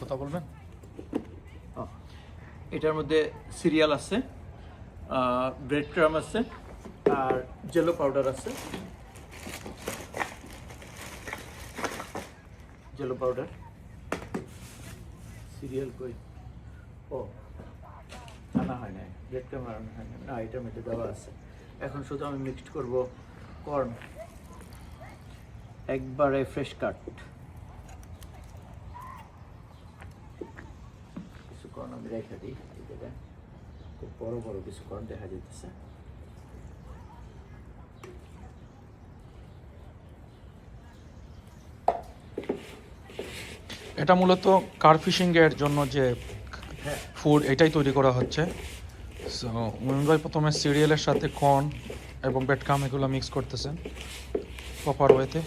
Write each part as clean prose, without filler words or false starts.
কথা বলবেন। এটার মধ্যে সিরিয়াল আছে, ব্রেড ক্রাম আছে, আর জেলো পাউডার আছে। জেলো পাউডার, সিরিয়াল কই, ও আনা হয় না, ব্রেড ক্রাম আনা হয় না, এটার মধ্যে দেওয়া আছে। এখন শুধু আমি মিক্সড করব কর্ন, একবারে ফ্রেশ কাট। কিছু কর্ন আমি রেখে দিই, খুব বড় বড় কিছু কর্ন দেখা যেতেছে। এটা মূলত কার ফিশিং এর জন্য যে ফুড এটাই তৈরি করা হচ্ছে। সো মোমিন ভাই প্রথমে সিরিয়ালের সাথে কর্ন এবং বেডকাম এগুলো মিক্স করতেছেন প্রপার ওয়েতে।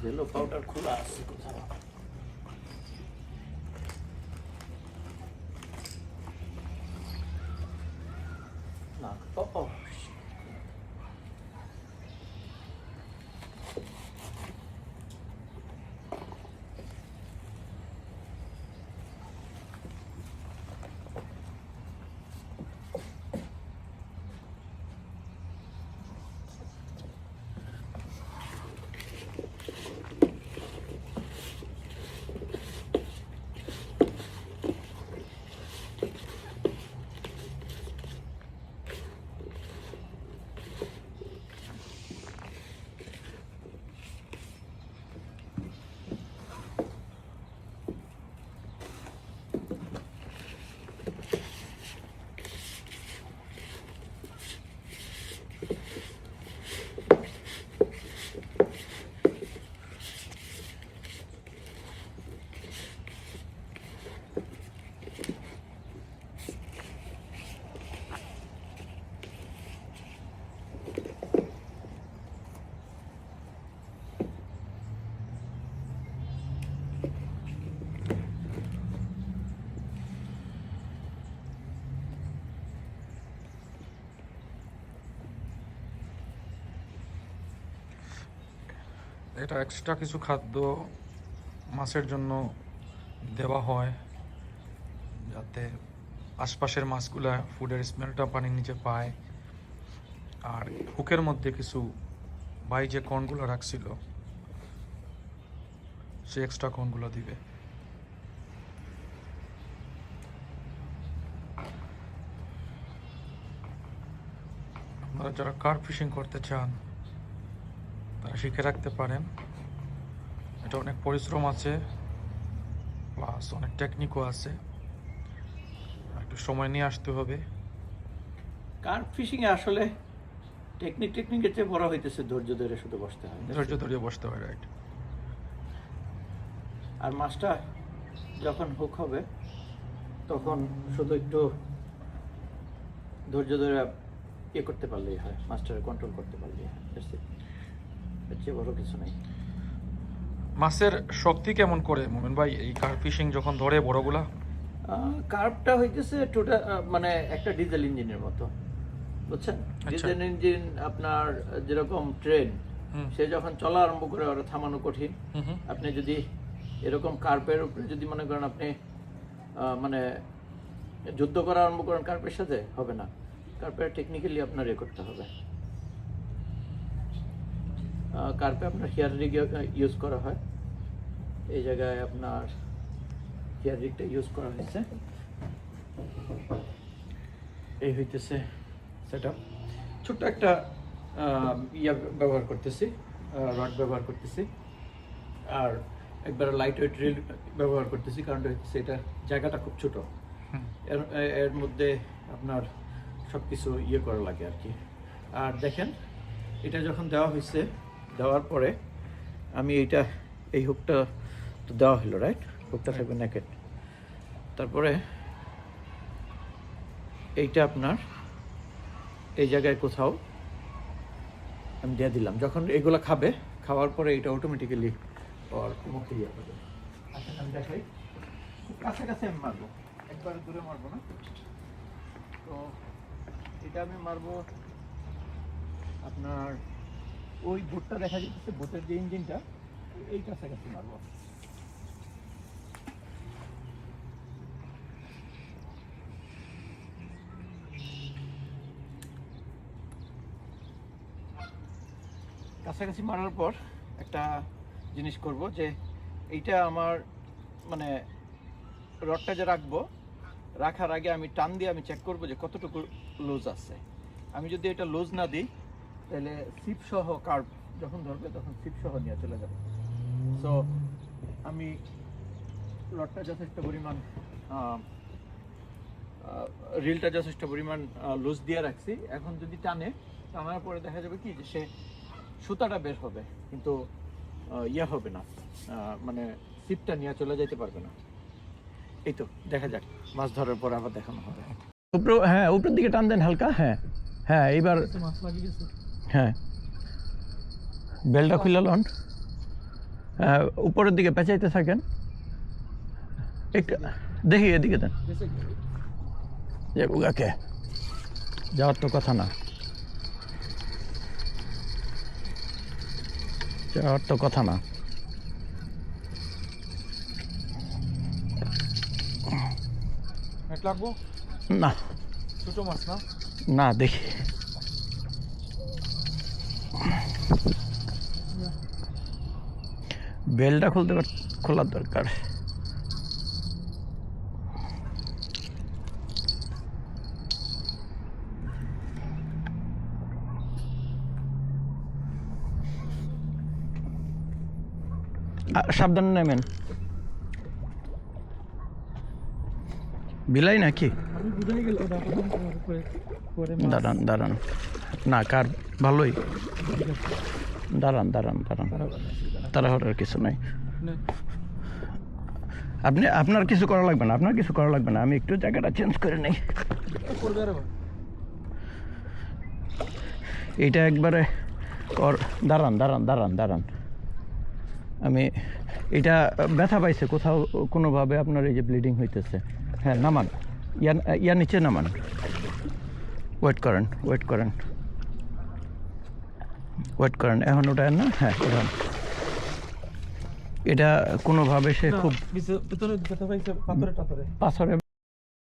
জেলো পাউডার খোলা আছে কোথাও, না এটা এক্সট্রা কিছু খাদ্য মাছের জন্য দেওয়া হয় যাতে আশপাশের মাছগুলা ফুডের স্মেলটা পানির নিচে পায়। আর হুকের মধ্যে কিছু ভাই যে কর্নগুলো রাখছিল সে এক্সট্রা কর্নগুলো দিবে। আপনারা যারা কার্প ফিশিং করতে চান তারা শিখে রাখতে পারেন। এটা অনেক পরিশ্রম আছে, প্লাস অনেক টেকনিকও আছে, একটু সময় নিয়ে আসতে হবে। কার্প ফিশিং এ আসলে টেকনিকের চেয়ে বড় হইতেছে ধৈর্য ধরে শুধু বসতে হয়, ধৈর্য ধরে বসতে হয়, রাইট। আর মাছটা যখন হুক হবে তখন শুধু একটু ধৈর্য ধরে ইয়ে করতে পারলেই হয়, মাছটাকে কন্ট্রোল করতে পারলেই হয়, এর চেয়ে বড় কিছু নেই। মাছের শক্তি কেমন করে মোমেন ভাই এই কার্প ফিশিং যখন ধরে বড়গুলা? কার্পটা হইতেছে টোটাল মানে একটা ডিজেল ইঞ্জিনের মতো, বুঝছেন? ডিজেল ইঞ্জিন আপনার যেরকম ট্রেন, সে যখন চলা আরম্ভ করে ওরা থামানো কঠিন। আপনি যদি এরকম কার্পের উপরে যদি মনে করেন আপনি মানে যুদ্ধ করা আরম্ভ করেন কার্পের সাথে, হবে না। কার্পের টেকনিক্যালি আপনার এ করতে হবে। কার্পে আপনার হেয়ার রিগ ইউজ করা হয়, এই জায়গায় আপনার হেয়ার রিগটা ইউজ করা হয়েছে। এই হইতেছে সেট আপ। ছোট্ট একটা ইয়া ব্যবহার করতেছি, রড ব্যবহার করতেছি, আর একবার লাইট ওয়েট রিল ব্যবহার করতেছি, কারণ হচ্ছে এটা জায়গাটা খুব ছোট, এর মধ্যে আপনার সব কিছু ইয়ে করা লাগে আর কি। আর দেখেন এটা যখন দেওয়া হয়েছে, দেওয়ার পরে আমি এই হুকটা তো দেওয়া হলো, রাইট? হুকটা থাকবে নেকেড। তারপরে এইটা আপনার এই জায়গায় কোথাও আমি দিয়ে দিলাম। যখন এগুলো খাবে, খাওয়ার পরে এটা অটোমেটিক্যালি ওর মুখে ইয়ে হবে। আচ্ছা আমি দেখাই, কাছাকাছি আমি মারবো, একবার দূরে মারবো না। তো এটা আমি মারবো আপনার ওই বোটটা দেখা যাচ্ছে, বোটের যে ইঞ্জিনটা এই কাছাকাছি মারবো। কাছাকাছি মারার পর একটা জিনিস করব, যে এইটা আমার মানে রডটা যে রাখবো, রাখার আগে আমি টান দিয়ে আমি চেক করব যে কতটুকু লুজ আছে। আমি যদি এটা লুজ না দিই তাহলে সিপ সহ কার্ভ যখন ধরবে তখন সিপ সহ নিয়ে চলে যাবে। সো আমি রডটা যথেষ্ট পরিমাণ রিলটা যথেষ্ট পরিমাণ লুজ দিয়ে রাখছি। এখন যদি টানার পরে দেখা যাবে কি যে সে সুতাটা বের হবে, কিন্তু ইয়ে হবে না, মানে সিপটা নিয়ে চলে যেতে পারবে না। এই তো দেখা যাক, মাছ ধরার পর আবার দেখানো হবে। হ্যাঁ, উপরের দিকে টান দেন হালকা। হ্যাঁ হ্যাঁ, এইবার মাছ লাগিয়ে গেছে। হ্যাঁ, বেলটা খুলে লন, উপরের দিকে পেঁচাইতে থাকেন একটু। দেখি এদিকে দেন, যে উগাকে যাওয়ার তো কথা না, যাওয়ার তো কথা না। নেট লাগবো না ছোট মাছ না। না, দেখি বেলটা খোলার দরকার। সাবধানে নেমেন, বিলাই নাকি? আমি বুঝাই গেল দাঁড়ান দাঁড়ান, না কার ভালোই, দাঁড়ান দাঁড়ান দাঁড়ান, তাড়াহুড়োর কিছু নাই। আপনার কিছু করা লাগবে না, আমি একটু জায়গাটা চেঞ্জ করে নেই। এইটা একবারে দাঁড়ান, আমি এটা ব্যথা পাইছে কোথাও কোনোভাবে, আপনার এই যে ব্লিডিং হইতেছে। হ্যাঁ নামান, ইয়া নিচে নামান, ওয়েট করেন, এখন ওটা না। হ্যাঁ, এটা কোনোভাবে সে খুব ভিতরে ব্যথা পাইছে পাথরে পাথরে